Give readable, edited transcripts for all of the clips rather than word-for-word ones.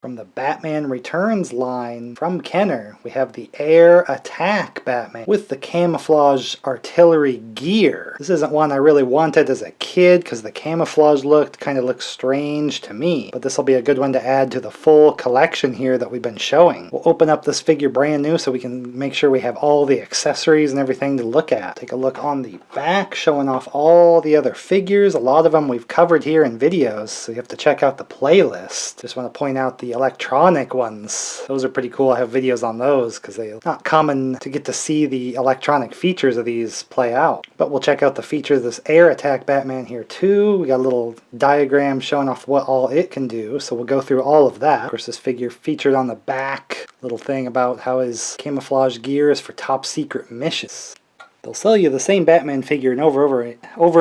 From the Batman Returns line from Kenner, we have the Air Attack Batman with the camouflage artillery gear. This isn't one I really wanted as a kid because the camouflage look kind of looks strange to me, but this will be a good one to add to the full collection here that we've been showing. We'll open up this figure brand new so we can make sure we have all the accessories and everything to look at. Take a look on the back, showing off all the other figures. A lot of them we've covered here in videos, so you have to check out the playlist. Just want to point out the electronic ones. Those are pretty cool. I have videos on those because they're not common to get to see the electronic features of these play out. But we'll check out the features of this Air Attack Batman here too. We got a little diagram showing off what all it can do, so we'll go through all of that. Of course, this figure featured on the back, little thing about how his camouflage gear is for top secret missions. They'll sell you the same Batman figure over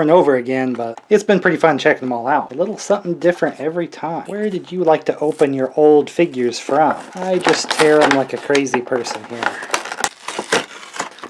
and over again, but it's been pretty fun checking them all out. A little something different every time. Where did you like to open your old figures from? I just tear them like a crazy person here.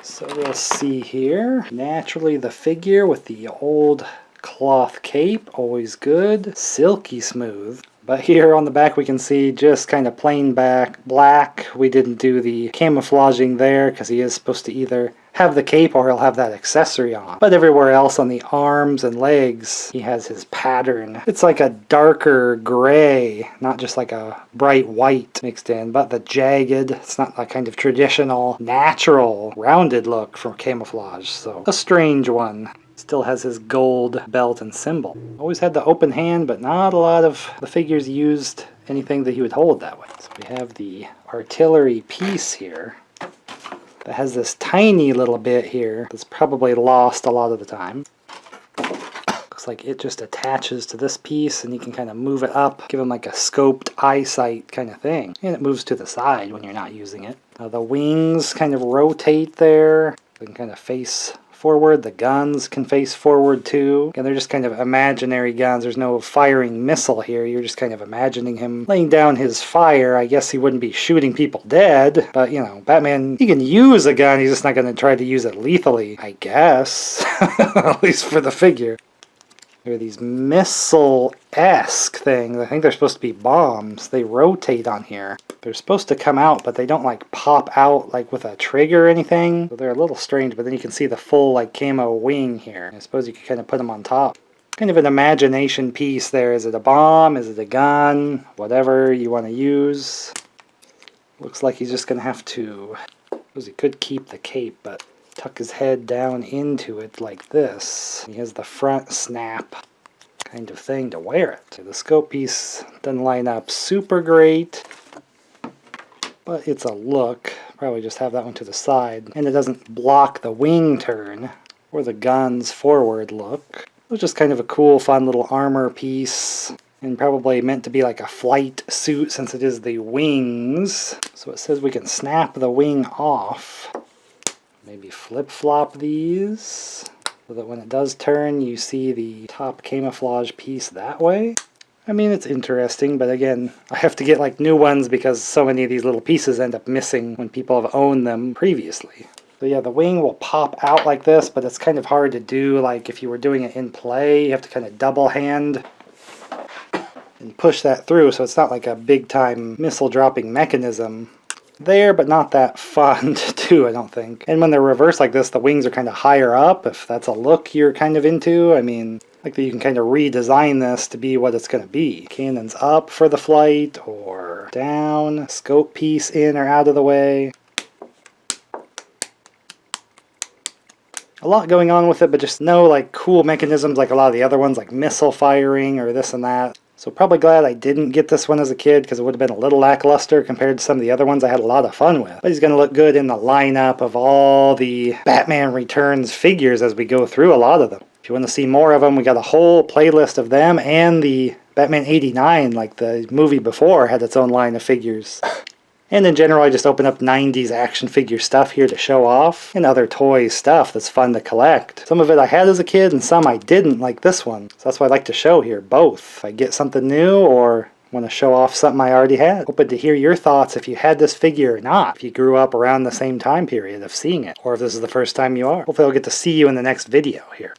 So we'll see here. Naturally the figure with the old cloth cape, always good. Silky smooth. But here on the back we can see just kind of plain black. We didn't do the camouflaging there because he is supposed to either have the cape or he'll have that accessory on. But everywhere else on the arms and legs, he has his pattern. It's like a darker gray, not just like a bright white mixed in, but the jagged. It's not that kind of traditional, natural, rounded look for camouflage. So a strange one. Still has his gold belt and symbol. Always had the open hand, but not a lot of the figures used anything that he would hold that way. So we have the artillery piece here that has this tiny little bit here that's probably lost a lot of the time. Looks like it just attaches to this piece and you can kind of move it up, give him like a scoped eyesight kind of thing. And it moves to the side when you're not using it. Now the wings kind of rotate there. They can kind of face forward. The guns can face forward too. And they're just kind of imaginary guns. There's no firing missile here. You're just kind of imagining him laying down his fire. I guess he wouldn't be shooting people dead, but you know, Batman, he can use a gun. He's just not going to try to use it lethally, I guess. At least for the figure. There are these missile-esque things. I think they're supposed to be bombs. They rotate on here. They're supposed to come out, but they don't like pop out like with a trigger or anything. So they're a little strange, but then you can see the full like camo wing here. I suppose you could kind of put them on top. Kind of an imagination piece there. Is it a bomb? Is it a gun? Whatever you want to use. Looks like he's just going to have to... I suppose he could keep the cape, but tuck his head down into it like this. He has the front snap kind of thing to wear it. The scope piece doesn't line up super great, but it's a look. Probably just have that one to the side. And it doesn't block the wing turn or the gun's forward look. It was just kind of a cool, fun little armor piece. And probably meant to be like a flight suit since it is the wings. So it says we can snap the wing off. Maybe flip-flop these so that when it does turn you see the top camouflage piece that way. I mean, it's interesting, but again, I have to get like new ones because so many of these little pieces end up missing when people have owned them previously. So yeah, the wing will pop out like this, but it's kind of hard to do. Like if you were doing it in play, you have to kind of double hand and push that through, so it's not like a big time missile dropping mechanism there, but not that fun to do, I don't think. And when they're reversed like this, the wings are kind of higher up, if that's a look you're kind of into. I mean, like that you can kind of redesign this to be what it's going to be. Cannons up for the flight, or down, scope piece in or out of the way. A lot going on with it, but just no like cool mechanisms like a lot of the other ones, like missile firing or this and that. So probably glad I didn't get this one as a kid because it would have been a little lackluster compared to some of the other ones I had a lot of fun with. But he's going to look good in the lineup of all the Batman Returns figures as we go through a lot of them. If you want to see more of them, we got a whole playlist of them, and the Batman 89, like the movie before, had its own line of figures. And in general, I just open up 90s action figure stuff here to show off, and other toy stuff that's fun to collect. Some of it I had as a kid, and some I didn't, like this one. So that's why I like to show here, both. If I get something new, or want to show off something I already had. Open to hear your thoughts if you had this figure or not. If you grew up around the same time period of seeing it, or if this is the first time you are. Hopefully I'll get to see you in the next video here.